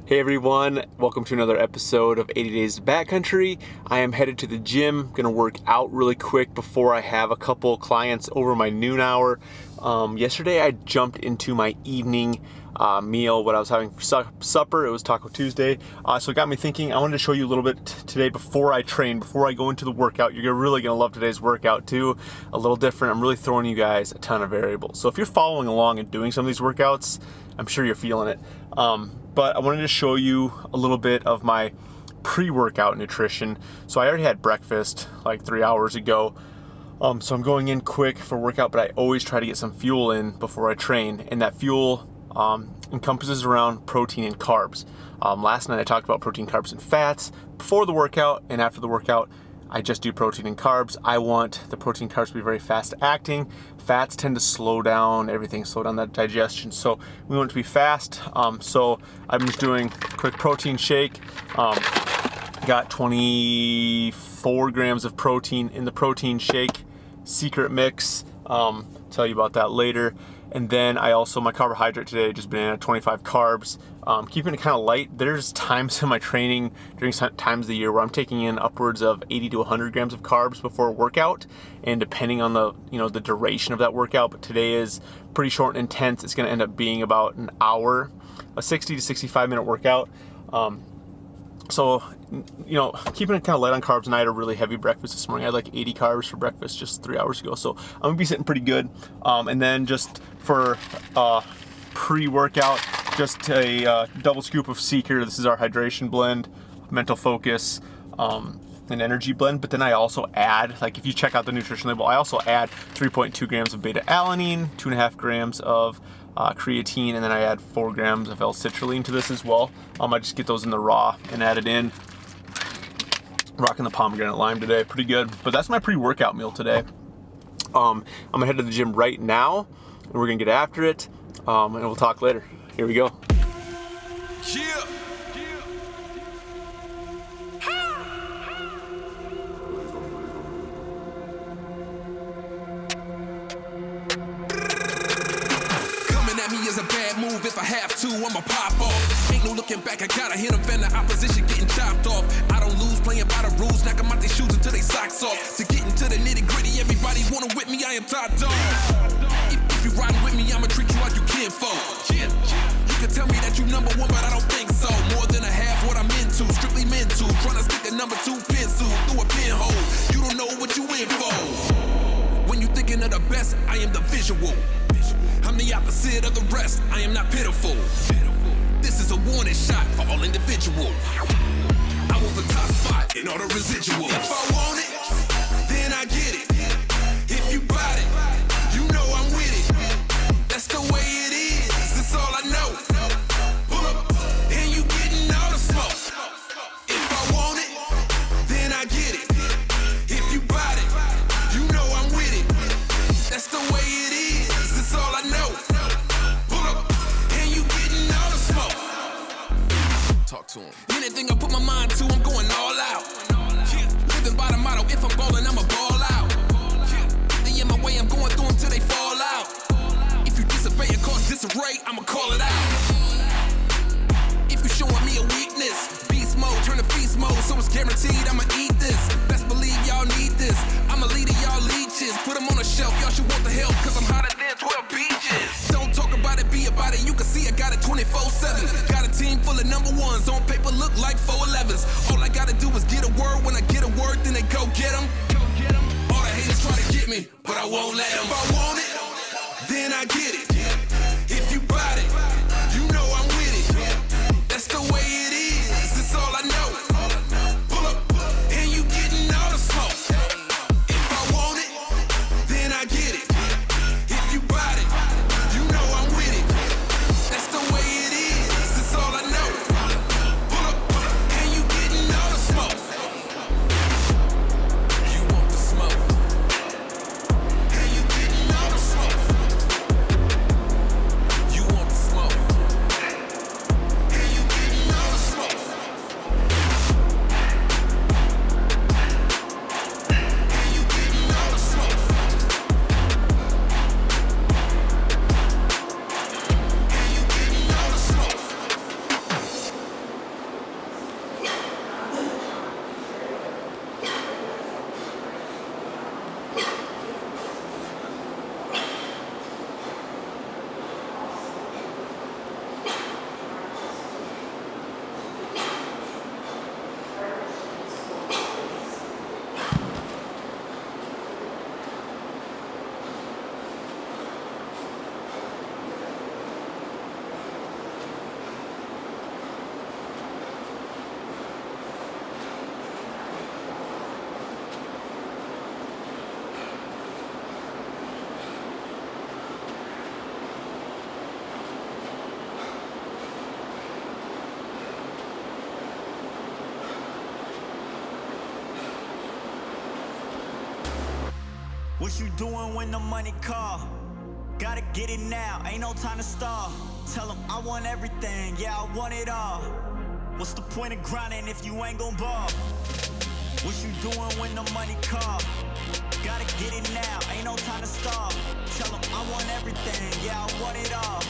Hey everyone, welcome to another episode of 80 Days to Backcountry. I am headed to the gym, gonna work out really quick before I have a couple clients over my noon hour. Yesterday I jumped into my evening meal, what I was having for supper. It was Taco Tuesday, so it got me thinking. I wanted to show you a little bit today before I train, before I go into the workout. You're really gonna love today's workout too. A little different. I'm really throwing you guys a ton of variables. So if you're following along and doing some of these workouts, I'm sure you're feeling it. But I wanted to show you a little bit of my pre-workout nutrition. So I already had breakfast like 3 hours ago. So I'm going in quick for workout, but I always try to get some fuel in before I train. And that fuel encompasses around protein and carbs. Last night I talked about protein, carbs, and fats. Before the workout and after the workout, I just do protein and carbs. I want the protein carbs to be very fast acting. Fats tend to slow down everything, slow down that digestion. So we want it to be fast. So I'm just doing a quick protein shake. Got 24 grams of protein in the protein shake, secret mix. Tell you about that later. And then I also, my carbohydrate today, just banana, 25 carbs. Keeping it kind of light. There's times in my training during times of the year where I'm taking in upwards of 80 to 100 grams of carbs before a workout, and depending on the the duration of that workout. But today is pretty short and intense. It's going to end up being about an hour, a 60 to 65 minute workout. So, keeping it kind of light on carbs, and I had a really heavy breakfast this morning. I had like 80 carbs for breakfast just 3 hours ago. So I'm gonna be sitting pretty good. And then just for pre-workout, just a double scoop of Seeker. This is our hydration blend, mental focus, and energy blend. But then I also add, like if you check out the nutrition label, I also add 3.2 grams of beta-alanine, 2.5 grams of creatine, and then I add 4 grams of L-citrulline to this as well. I just get those in the raw and add it in. Rocking the pomegranate lime today, pretty good. But that's my pre-workout meal today. I'm gonna head to the gym right now, and we're gonna get after it, and we'll talk later. Here we go. Yeah. Is a bad move. If I have to, I'ma pop off. Ain't no looking back, I gotta hit them, fan the opposition getting chopped off. I don't lose, playing by the rules, knock them out their shoes until they socks off. To get into the nitty gritty, everybody wanna whip me, I am top dog. If you riding with me, I'ma treat you like you kinfolk. You can tell me that you number one, but I don't think so. More than a half what I'm into, strictly mental. Trying to stick the number 2 pencil through a pinhole. You don't know what you in for. When you thinking of the best, I am the visual. I'm the opposite of the rest, I am not pitiful. This is a warning shot for all individuals. I want the top spot in all the residuals. If I want it, then I get it. If you bought it, you know I'm with it. That's the way it is, that's all I know. Pull up, and you getting all the smoke. If I want it, then I get it. If you bought it, you know I'm with it. That's the way it is, that's all I know. Pull up, and you getting all the smoke. Talk to him. Anything I put my mind to, I'm going all out. Living by the motto, if I'm ballin', I'ma ball out. If they in my way, I'm going through them till they fall out. If you disobey and cause disarray, I'ma call it out. If you showing me a weakness, beast mode, turn to feast mode, so it's guaranteed I'ma eat this. Best believe y'all need this. I'm a leader, y'all leeches. Put them on a shelf, y'all should want the help, cause I'm hotter than 12 beaches. Don't talk about it, be about it. You can see I got it 24/7. Got a team full of number ones. On paper look like 411s. All I gotta do is get a word. When I get a word, then they go get them. All the haters try to get me, but I won't let them. If I want it, then I get it. If you bought it, you know I'm with it. That's the way it is, that's all I know. Pull up, and you getting all the smoke. If I want it, then I get it. If you bought it, you know I'm with it. That's the way it is, that's all I know. Pull up, and you getting all the smoke. You want the smoke, and you getting all the smoke. What you doing when the money call? Gotta get it now, ain't no time to stall. Tell them I want everything, yeah, I want it all. What's the point of grinding if you ain't gon' ball? What you doing when the money call? Gotta get it now, ain't no time to stall. Tell them I want everything, yeah, I want it all.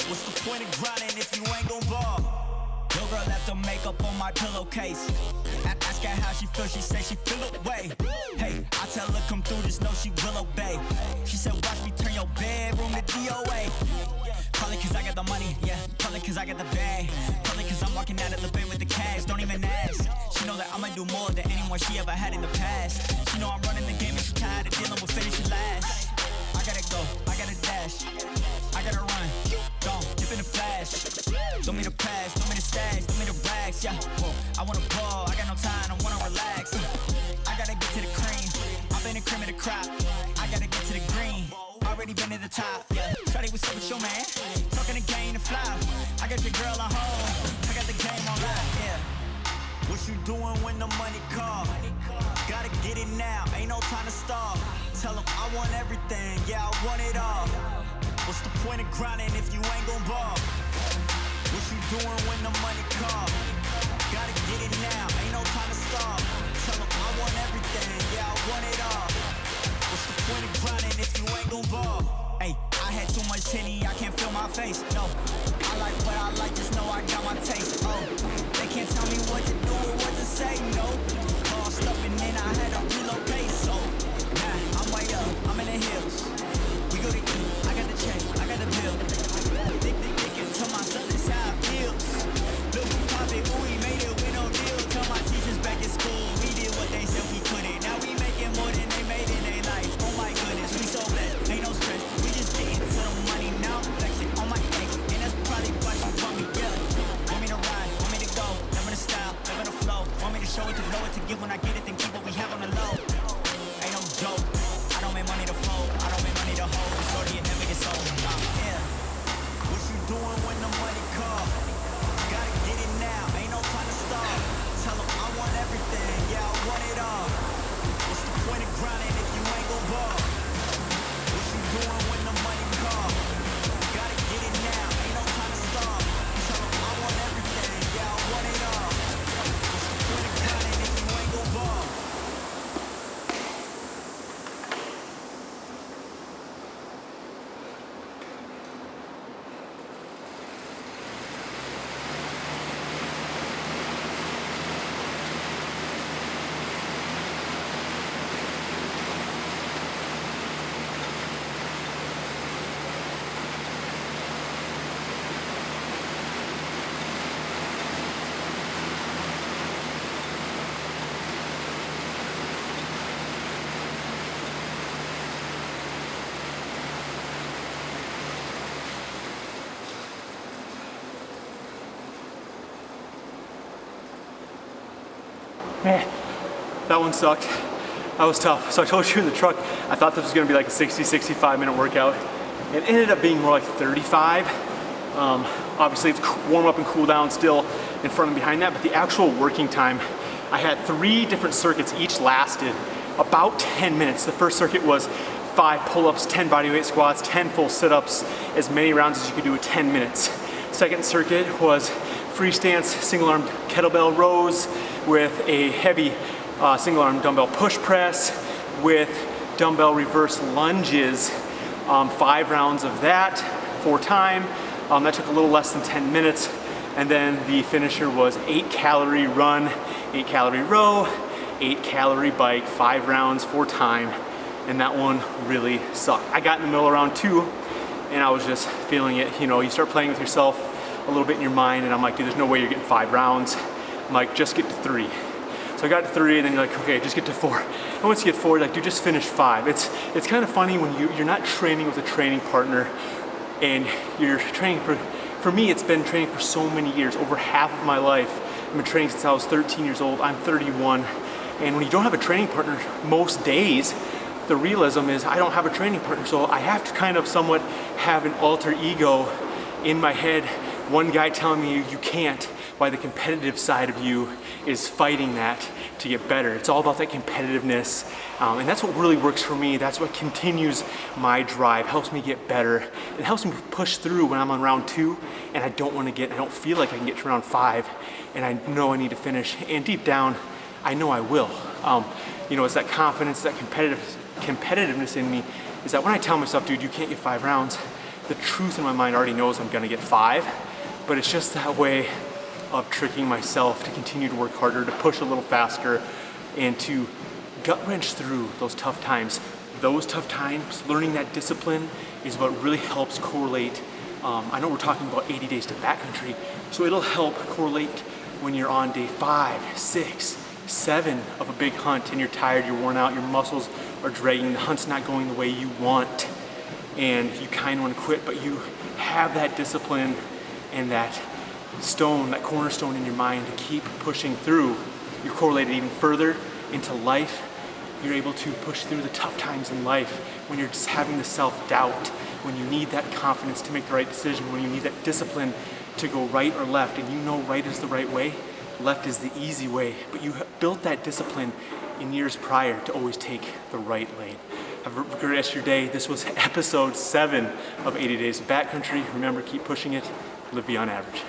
What's the point of grinding if you ain't gon' ball? Your girl left her makeup on my pillowcase. I ask her how she feels, she said she feel away. Hey, I tell her come through, just know she will obey. She said watch me turn your bedroom to DOA. Probably cause I got the money, yeah, probably cause I got the bag. Probably cause I'm walking out of the bank with the cash, don't even ask. She know that I'ma do more than anyone she ever had in the past. She know I'm running the game and she tired of dealing with finishing last. I gotta go, I gotta dash, I gotta run, gone, dip in the flash. Don't me the pass, don't me the stash, don't me the rags, yeah. Whoa, I wanna ball, I got no time, I wanna relax. I gotta get to the cream, I've been the cream of the crop. I gotta get to the green, already been to the top, yeah. Shawty, what's up with your man? Talking the game to fly. I got your girl on hold, I got the game on live, yeah. What you doing when the money call? Gotta get it now, ain't no time to stall. Tell them I want everything, yeah, I want it all. What's the point of grinding if you ain't gon' ball? What you doing when the money call? Gotta get it now, ain't no time to stall. Tell them I want everything, yeah, I want it all. What's the point of grinding if you ain't gon' ball? Hey, I had too much Henny, I can't feel my face, no. I like what I like, just know I got my taste, oh. They can't tell me what to do or what to say, no. Lost up and then I had to relocate, so. Nah, I'm way up, I'm in the hills. We go to eat, I got the check, I got the bill. They can tell my son this how it feels. Look, we pop it, ooh, we made it with no deal. Tell my teachers back in school, we did what they said we couldn't. Now we making more than they made in their life. Oh my goodness, we so blessed, ain't no stress. We just getting to the money now, flexing on my ex. And that's probably why she want me, yeah. Want me to ride, want me to go, living the style, living the flow. Want me to show it, to blow it, to give when I get it, then keep what we have on the low. Ain't no joke, I don't make money to fold, I don't make money to hold. Shorty, it never gets old, yeah. What you doing when the money call? Gotta get it now, ain't no time to stall. Tell them I want everything, yeah, I want it all. What's the point of grinding if you ain't gon' ball? What you doing when the money call? Gotta get it now, ain't no time to stall. Tell them I want everything, yeah, I want it all. What's the point of grinding if you ain't gon' ball? That one sucked. That was tough. So I told you in the truck, I thought this was gonna be like a 60, 65 minute workout. It ended up being more like 35. Obviously it's warm up and cool down still in front and behind that, but the actual working time, I had 3 different circuits, each lasted about 10 minutes. The first circuit was 5 pull-ups, 10 bodyweight squats, 10 full sit-ups, as many rounds as you could do in 10 minutes. Second circuit was free stance, single arm kettlebell rows with a heavy single arm dumbbell push press with dumbbell reverse lunges. 5 rounds of that, 4 time. That took a little less than 10 minutes. And then the finisher was 8 calorie run, 8 calorie row, 8 calorie bike, 5 rounds, 4 time. And that one really sucked. I got in the middle of round 2 and I was just feeling it. You know, you start playing with yourself a little bit in your mind and I'm like, dude, there's no way you're getting 5 rounds. I'm like, just get to 3. So I got to 3 and then you're like, okay, just get to 4. And once you get 4, you're like, dude, just finish 5. It's kind of funny when you're not training with a training partner and you're training for me, it's been training for so many years, over half of my life. I've been training since I was 13 years old, I'm 31. And when you don't have a training partner most days, the realism is I don't have a training partner, so I have to kind of somewhat have an alter ego in my head. One guy telling me you can't, why the competitive side of you is fighting that to get better. It's all about that competitiveness, and that's what really works for me. That's what continues my drive, helps me get better. It helps me push through when I'm on round 2 and I don't feel like I can get to round 5, and I know I need to finish, and deep down I know I will. It's that confidence, that competitiveness in me, is that when I tell myself, dude, you can't get 5 rounds, the truth in my mind already knows I'm gonna get 5, but it's just that way of tricking myself to continue to work harder, to push a little faster, and to gut wrench through those tough times. Those tough times, learning that discipline is what really helps correlate. I know we're talking about 80 days to backcountry, so it'll help correlate when you're on day 5, 6, 7 of a big hunt and you're tired, you're worn out, your muscles are dragging, the hunt's not going the way you want, and you kind of want to quit, but you have that discipline and that cornerstone in your mind to keep pushing through. You're correlated even further into life. You're able to push through the tough times in life when you're just having the self-doubt, when you need that confidence to make the right decision, when you need that discipline to go right or left, and you know right is the right way, left is the easy way, but you have built that discipline in years prior to always take the right lane. Have a great rest of your day. This was episode 7 of 80 Days of Backcountry. Remember, keep pushing it, live beyond average.